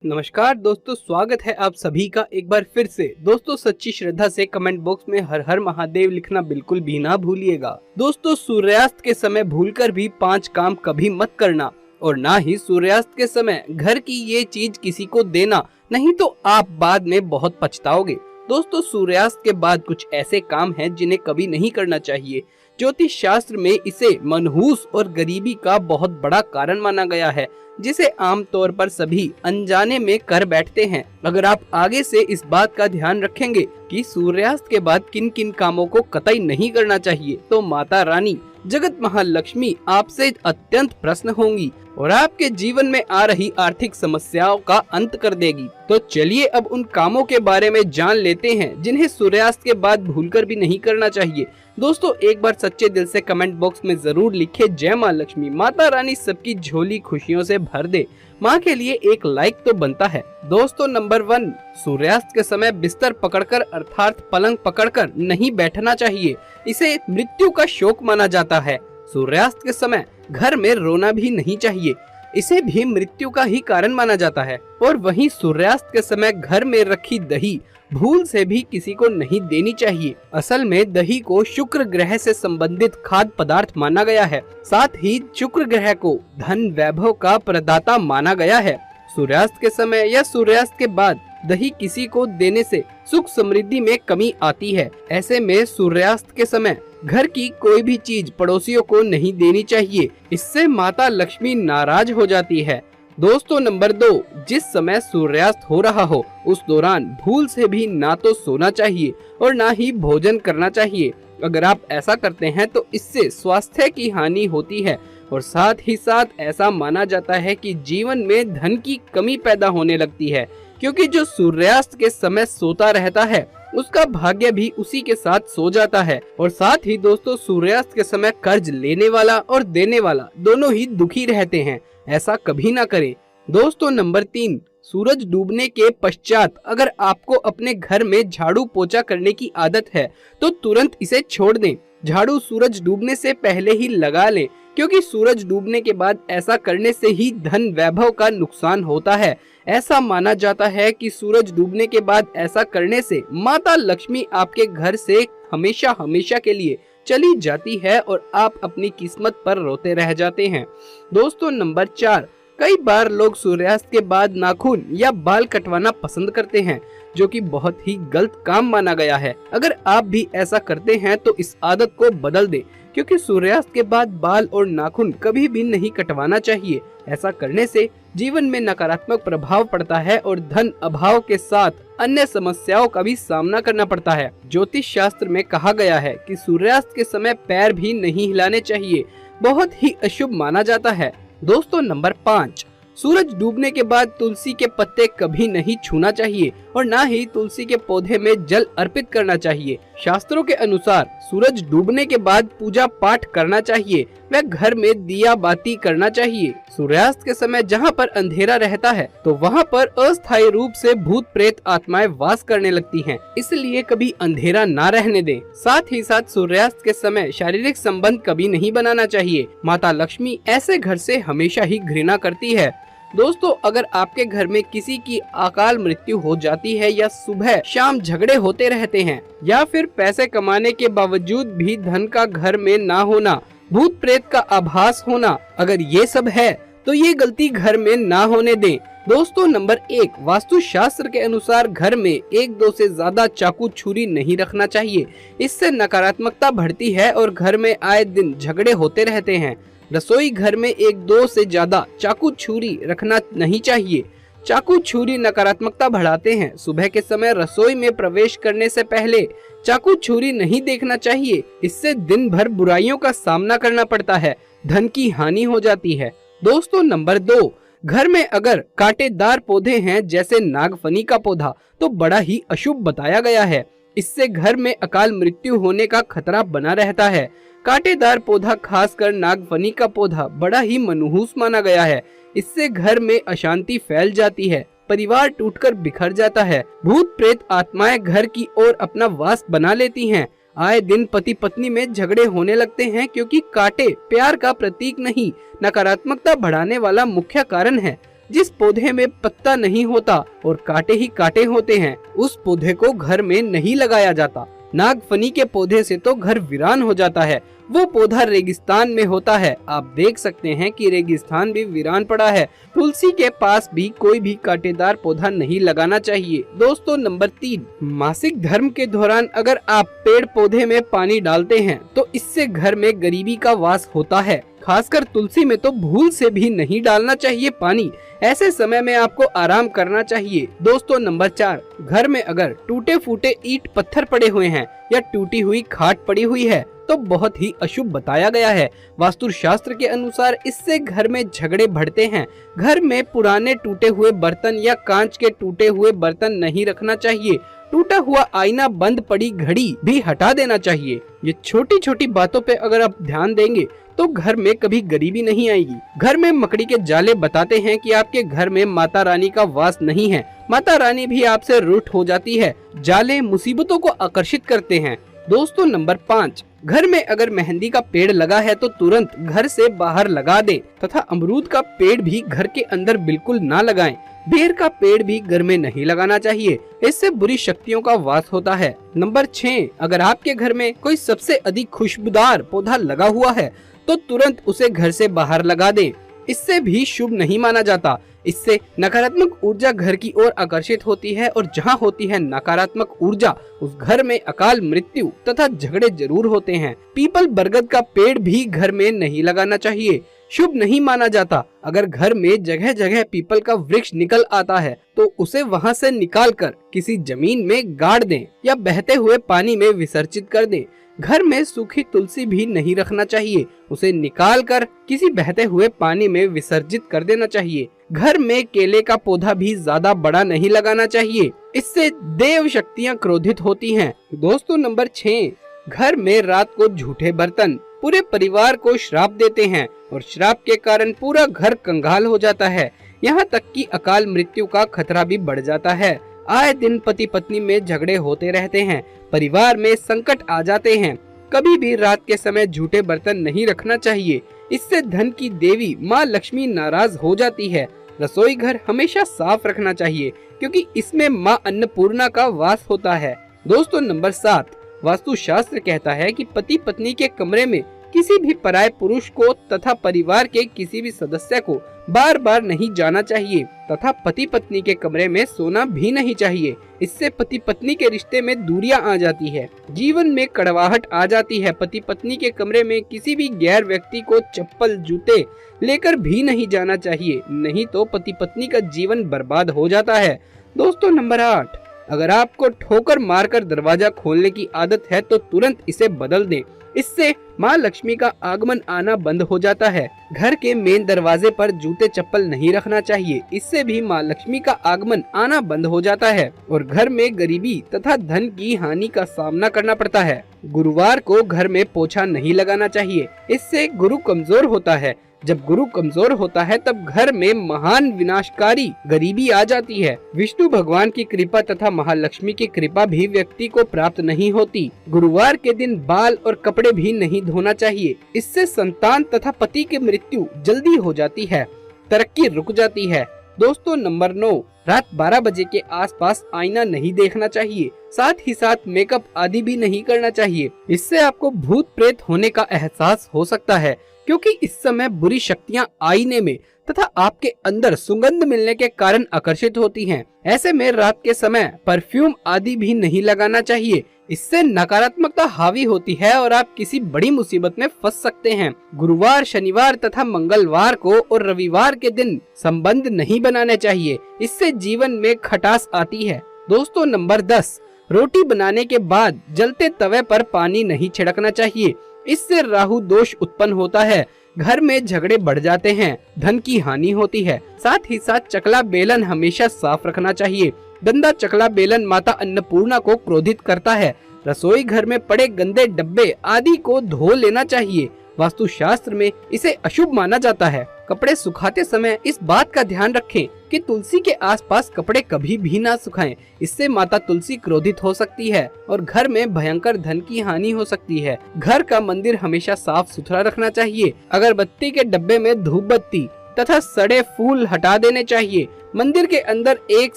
नमस्कार दोस्तों, स्वागत है आप सभी का एक बार फिर से। दोस्तों, सच्ची श्रद्धा से कमेंट बॉक्स में हर हर महादेव लिखना बिल्कुल भी ना भूलिएगा। दोस्तों, सूर्यास्त के समय भूलकर भी 5 काम कभी मत करना और ना ही सूर्यास्त के समय घर की ये चीज किसी को देना, नहीं तो आप बाद में बहुत पछताओगे। दोस्तों, सूर्यास्त के बाद कुछ ऐसे काम हैं जिन्हें कभी नहीं करना चाहिए। ज्योतिष शास्त्र में इसे मनहूस और गरीबी का बहुत बड़ा कारण माना गया है, जिसे आमतौर पर सभी अनजाने में कर बैठते हैं। अगर आप आगे से इस बात का ध्यान रखेंगे कि सूर्यास्त के बाद किन किन कामों को कतई नहीं करना चाहिए, तो माता रानी जगत महालक्ष्मी आपसे अत्यंत प्रसन्न होंगी और आपके जीवन में आ रही आर्थिक समस्याओं का अंत कर देगी। तो चलिए अब उन कामों के बारे में जान लेते हैं जिन्हें सूर्यास्त के बाद भूलकर भी नहीं करना चाहिए। दोस्तों, एक बार सच्चे दिल से कमेंट बॉक्स में जरूर लिखे जय माँ लक्ष्मी, माता रानी सबकी झोली खुशियों से भर दे। माँ के लिए एक लाइक तो बनता है। दोस्तों, नंबर 1, सूर्यास्त के समय बिस्तर पकड़कर अर्थात पलंग पकड़कर नहीं बैठना चाहिए। इसे मृत्यु का शोक माना जाता है। सूर्यास्त के समय घर में रोना भी नहीं चाहिए, इसे भी मृत्यु का ही कारण माना जाता है। और वहीं सूर्यास्त के समय घर में रखी दही भूल से भी किसी को नहीं देनी चाहिए। असल में दही को शुक्र ग्रह से संबंधित खाद्य पदार्थ माना गया है। साथ ही शुक्र ग्रह को धन वैभव का प्रदाता माना गया है। सूर्यास्त के समय या सूर्यास्त के बाद दही किसी को देने से सुख समृद्धि में कमी आती है। ऐसे में सूर्यास्त के समय घर की कोई भी चीज पड़ोसियों को नहीं देनी चाहिए, इससे माता लक्ष्मी नाराज हो जाती है। दोस्तों, नंबर 2, जिस समय सूर्यास्त हो रहा हो उस दौरान भूल से भी ना तो सोना चाहिए और ना ही भोजन करना चाहिए। अगर आप ऐसा करते हैं तो इससे स्वास्थ्य की हानि होती है और साथ ही साथ ऐसा माना जाता है कि जीवन में धन की कमी पैदा होने लगती है, क्योंकि जो सूर्यास्त के समय सोता रहता है उसका भाग्य भी उसी के साथ सो जाता है। और साथ ही दोस्तों, सूर्यास्त के समय कर्ज लेने वाला और देने वाला दोनों ही दुखी रहते हैं, ऐसा कभी ना करें। दोस्तों, नंबर 3, सूरज डूबने के पश्चात अगर आपको अपने घर में झाड़ू पोछा करने की आदत है तो तुरंत इसे छोड़ दें। झाड़ू सूरज डूबने से पहले ही लगा लें, क्योंकि सूरज डूबने के बाद ऐसा करने से ही धन वैभव का नुकसान होता है। ऐसा माना जाता है कि सूरज डूबने के बाद ऐसा करने से माता लक्ष्मी आपके घर से हमेशा हमेशा के लिए चली जाती है और आप अपनी किस्मत पर रोते रह जाते हैं। दोस्तों, नंबर 4, कई बार लोग सूर्यास्त के बाद नाखून या बाल कटवाना पसंद करते हैं, जो कि बहुत ही गलत काम माना गया है। अगर आप भी ऐसा करते हैं तो इस आदत को बदल दें, क्योंकि सूर्यास्त के बाद बाल और नाखून कभी भी नहीं कटवाना चाहिए। ऐसा करने से जीवन में नकारात्मक प्रभाव पड़ता है और धन अभाव के साथ अन्य समस्याओं का भी सामना करना पड़ता है। ज्योतिष शास्त्र में कहा गया है कि सूर्यास्त के समय पैर भी नहीं हिलाने चाहिए, बहुत ही अशुभ माना जाता है। दोस्तों, नंबर 5, सूरज डूबने के बाद तुलसी के पत्ते कभी नहीं छूना चाहिए और ना ही तुलसी के पौधे में जल अर्पित करना चाहिए। शास्त्रों के अनुसार सूरज डूबने के बाद पूजा पाठ करना चाहिए व घर में दिया बाती करना चाहिए। सूर्यास्त के समय जहाँ पर अंधेरा रहता है तो वहाँ पर अस्थायी रूप से भूत प्रेत आत्माएं वास करने लगती हैं, इसलिए कभी अंधेरा ना रहने दें। साथ ही साथ सूर्यास्त के समय शारीरिक संबंध कभी नहीं बनाना चाहिए। माता लक्ष्मी ऐसे घर से हमेशा ही घृणा करती है। दोस्तों, अगर आपके घर में किसी की अकाल मृत्यु हो जाती है या सुबह शाम झगड़े होते रहते हैं या फिर पैसे कमाने के बावजूद भी धन का घर में ना होना, भूत प्रेत का आभास होना, अगर ये सब है तो ये गलती घर में ना होने दें। दोस्तों, नंबर 1, वास्तु शास्त्र के अनुसार घर में 1-2 से ज्यादा चाकू छुरी नहीं रखना चाहिए। इससे नकारात्मकता बढ़ती है और घर में आए दिन झगड़े होते रहते हैं। रसोई घर में 1-2 से ज्यादा चाकू छुरी रखना नहीं चाहिए। चाकू छुरी नकारात्मकता बढ़ाते हैं। सुबह के समय रसोई में प्रवेश करने से पहले चाकू छुरी नहीं देखना चाहिए, इससे दिन भर बुराइयों का सामना करना पड़ता है, धन की हानि हो जाती है। दोस्तों, नंबर 2, घर में अगर कांटेदार पौधे हैं जैसे नागफनी का पौधा तो बड़ा ही अशुभ बताया गया है। इससे घर में अकाल मृत्यु होने का खतरा बना रहता है। कांटेदार पौधा, खासकर नागफनी का पौधा, बड़ा ही मनहूस माना गया है। इससे घर में अशांति फैल जाती है, परिवार टूटकर बिखर जाता है, भूत प्रेत आत्माएं घर की ओर अपना वास बना लेती हैं। आए दिन पति पत्नी में झगड़े होने लगते हैं, क्योंकि कांटे प्यार का प्रतीक नहीं, नकारात्मकता बढ़ाने वाला मुख्य कारण है। जिस पौधे में पत्ता नहीं होता और कांटे ही कांटे होते हैं, उस पौधे को घर में नहीं लगाया जाता। नागफनी के पौधे से तो घर वीरान हो जाता है। वो पौधा रेगिस्तान में होता है। आप देख सकते हैं कि रेगिस्तान भी वीरान पड़ा है। तुलसी के पास भी कोई भी कांटेदार पौधा नहीं लगाना चाहिए। दोस्तों नंबर 3, मासिक धर्म के दौरान अगर आप पेड़ पौधे में पानी डालते हैं तो इससे घर में गरीबी का वास होता है। खासकर तुलसी में तो भूल से भी नहीं डालना चाहिए पानी। ऐसे समय में आपको आराम करना चाहिए। दोस्तों नंबर 4, घर में अगर टूटे फूटे ईंट पत्थर पड़े हुए हैं या टूटी हुई खाट पड़ी हुई है तो बहुत ही अशुभ बताया गया है। वास्तु शास्त्र के अनुसार इससे घर में झगड़े बढ़ते हैं। घर में पुराने टूटे हुए बर्तन या कांच के टूटे हुए बर्तन नहीं रखना चाहिए। टूटा हुआ आईना, बंद पड़ी घड़ी भी हटा देना चाहिए। ये छोटी छोटी बातों पे अगर आप ध्यान देंगे तो घर में कभी गरीबी नहीं आएगी। घर में मकड़ी के जाले बताते हैं कि आपके घर में माता रानी का वास नहीं है। माता रानी भी आपसे रूठ हो जाती है। जाले मुसीबतों को आकर्षित करते हैं। दोस्तों नंबर 5, घर में अगर मेहंदी का पेड़ लगा है तो तुरंत घर से बाहर लगा दें तथा अमरूद का पेड़ भी घर के अंदर बिल्कुल ना लगाएं। बेर का पेड़ भी घर में नहीं लगाना चाहिए, इससे बुरी शक्तियों का वास होता है। नंबर 6, अगर आपके घर में कोई सबसे अधिक खुशबूदार पौधा लगा हुआ है तो तुरंत उसे घर से बाहर लगा दें। इससे भी शुभ नहीं माना जाता। इससे नकारात्मक ऊर्जा घर की ओर आकर्षित होती है और जहां होती है नकारात्मक ऊर्जा, उस घर में अकाल मृत्यु तथा झगड़े जरूर होते हैं। पीपल बरगद का पेड़ भी घर में नहीं लगाना चाहिए, शुभ नहीं माना जाता। अगर घर में जगह जगह पीपल का वृक्ष निकल आता है तो उसे वहां से निकालकर किसी जमीन में गाड़ दें या बहते हुए पानी में विसर्जित कर दें। घर में सूखी तुलसी भी नहीं रखना चाहिए, उसे निकालकर किसी बहते हुए पानी में विसर्जित कर देना चाहिए। घर में केले का पौधा भी ज्यादा बड़ा नहीं लगाना चाहिए, इससे देव शक्तियां क्रोधित होती हैं। दोस्तों नंबर 6, घर में रात को झूठे बर्तन पूरे परिवार को श्राप देते हैं और श्राप के कारण पूरा घर कंगाल हो जाता है। यहाँ तक कि अकाल मृत्यु का खतरा भी बढ़ जाता है। आए दिन पति पत्नी में झगड़े होते रहते हैं, परिवार में संकट आ जाते हैं। कभी भी रात के समय झूठे बर्तन नहीं रखना चाहिए, इससे धन की देवी माँ लक्ष्मी नाराज हो जाती है। रसोई घर हमेशा साफ रखना चाहिए क्योंकि इसमें माँ अन्नपूर्णा का वास होता है। दोस्तों नंबर 7, वास्तु शास्त्र कहता है कि पति पत्नी के कमरे में किसी भी पराये पुरुष को तथा परिवार के किसी भी सदस्य को बार बार नहीं जाना चाहिए तथा पति पत्नी के कमरे में सोना भी नहीं चाहिए। इससे पति पत्नी के रिश्ते में दूरियां आ जाती है, जीवन में कड़वाहट आ जाती है। पति पत्नी के कमरे में किसी भी गैर व्यक्ति को चप्पल जूते लेकर भी नहीं जाना चाहिए, नहीं तो पति पत्नी का जीवन बर्बाद हो जाता है। दोस्तों नंबर 8, अगर आपको ठोकर मारकर दरवाजा खोलने की आदत है तो तुरंत इसे बदल दें, इससे माँ लक्ष्मी का आगमन आना बंद हो जाता है। घर के मेन दरवाजे पर जूते चप्पल नहीं रखना चाहिए, इससे भी माँ लक्ष्मी का आगमन आना बंद हो जाता है और घर में गरीबी तथा धन की हानि का सामना करना पड़ता है। गुरुवार को घर में पोछा नहीं लगाना चाहिए, इससे गुरु कमजोर होता है। जब गुरु कमजोर होता है तब घर में महान विनाशकारी गरीबी आ जाती है। विष्णु भगवान की कृपा तथा महालक्ष्मी की कृपा भी व्यक्ति को प्राप्त नहीं होती। गुरुवार के दिन बाल और कपड़े भी नहीं धोना चाहिए, इससे संतान तथा पति की मृत्यु जल्दी हो जाती है, तरक्की रुक जाती है। दोस्तों नंबर 9, रात 12 बजे के आसपास आईना नहीं देखना चाहिए, साथ ही साथ मेकअप आदि भी नहीं करना चाहिए। इससे आपको भूत प्रेत होने का एहसास हो सकता है क्योंकि इस समय बुरी शक्तियां आईने में तथा आपके अंदर सुगंध मिलने के कारण आकर्षित होती हैं। ऐसे में रात के समय परफ्यूम आदि भी नहीं लगाना चाहिए, इससे नकारात्मकता हावी होती है और आप किसी बड़ी मुसीबत में फंस सकते हैं। गुरुवार, शनिवार तथा मंगलवार को और रविवार के दिन संबंध नहीं बनाने चाहिए, इससे जीवन में खटास आती है। दोस्तों नंबर 10, रोटी बनाने के बाद जलते तवे पर पानी नहीं छिड़कना चाहिए, इससे राहु दोष उत्पन्न होता है, घर में झगड़े बढ़ जाते हैं, धन की हानि होती है। साथ ही साथ चकला बेलन हमेशा साफ रखना चाहिए, गंदा चकला बेलन माता अन्नपूर्णा को क्रोधित करता है। रसोई घर में पड़े गंदे डब्बे आदि को धो लेना चाहिए, वास्तु शास्त्र में इसे अशुभ माना जाता है। कपड़े सुखाते समय इस बात का ध्यान रखें कि तुलसी के आसपास कपड़े कभी भी ना सुखाएं, इससे माता तुलसी क्रोधित हो सकती है और घर में भयंकर धन की हानि हो सकती है। घर का मंदिर हमेशा साफ सुथरा रखना चाहिए। अगरबत्ती के डब्बे में धूप बत्ती तथा सड़े फूल हटा देने चाहिए। मंदिर के अंदर एक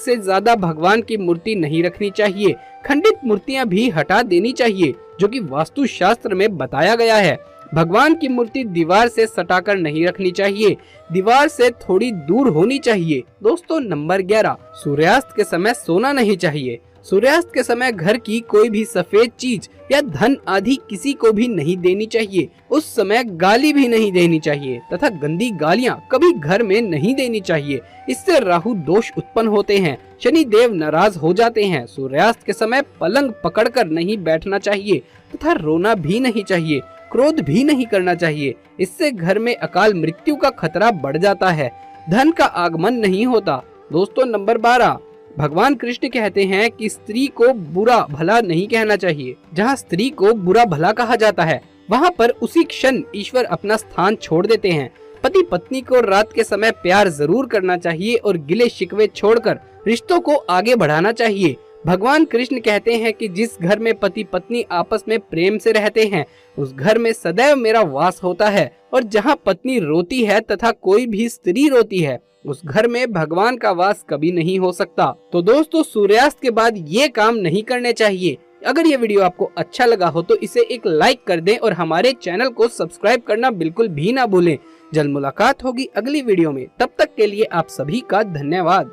से ज्यादा भगवान की मूर्ति नहीं रखनी चाहिए। खंडित मूर्तियां भी हटा देनी चाहिए, जो कि वास्तु शास्त्र में बताया गया है। भगवान की मूर्ति दीवार से सटाकर नहीं रखनी चाहिए, दीवार से थोड़ी दूर होनी चाहिए। दोस्तों नंबर 11, सूर्यास्त के समय सोना नहीं चाहिए। सूर्यास्त के समय घर की कोई भी सफेद चीज या धन आदि किसी को भी नहीं देनी चाहिए। उस समय गाली भी नहीं देनी चाहिए तथा गंदी गालियां कभी घर में नहीं देनी चाहिए। इससे राहु दोष उत्पन्न होते हैं, शनि देव नाराज हो जाते हैं। सूर्यास्त के समय पलंग पकड़कर नहीं बैठना चाहिए तथा रोना भी नहीं चाहिए, क्रोध भी नहीं करना चाहिए। इससे घर में अकाल मृत्यु का खतरा बढ़ जाता है, धन का आगमन नहीं होता। दोस्तों नंबर 12, भगवान कृष्ण कहते हैं कि स्त्री को बुरा भला नहीं कहना चाहिए। जहाँ स्त्री को बुरा भला कहा जाता है, वहाँ पर उसी क्षण ईश्वर अपना स्थान छोड़ देते हैं। पति पत्नी को रात के समय प्यार जरूर करना चाहिए और गिले शिकवे छोड़कर रिश्तों को आगे बढ़ाना चाहिए। भगवान कृष्ण कहते हैं कि जिस घर में पति पत्नी आपस में प्रेम से रहते हैं, उस घर में सदैव मेरा वास होता है। और जहाँ पत्नी रोती है तथा कोई भी स्त्री रोती है, उस घर में भगवान का वास कभी नहीं हो सकता। तो दोस्तों सूर्यास्त के बाद ये काम नहीं करने चाहिए। अगर ये वीडियो आपको अच्छा लगा हो तो इसे एक लाइक कर दें और हमारे चैनल को सब्सक्राइब करना बिल्कुल भी ना भूलें। जल्द मुलाकात होगी अगली वीडियो में, तब तक के लिए आप सभी का धन्यवाद।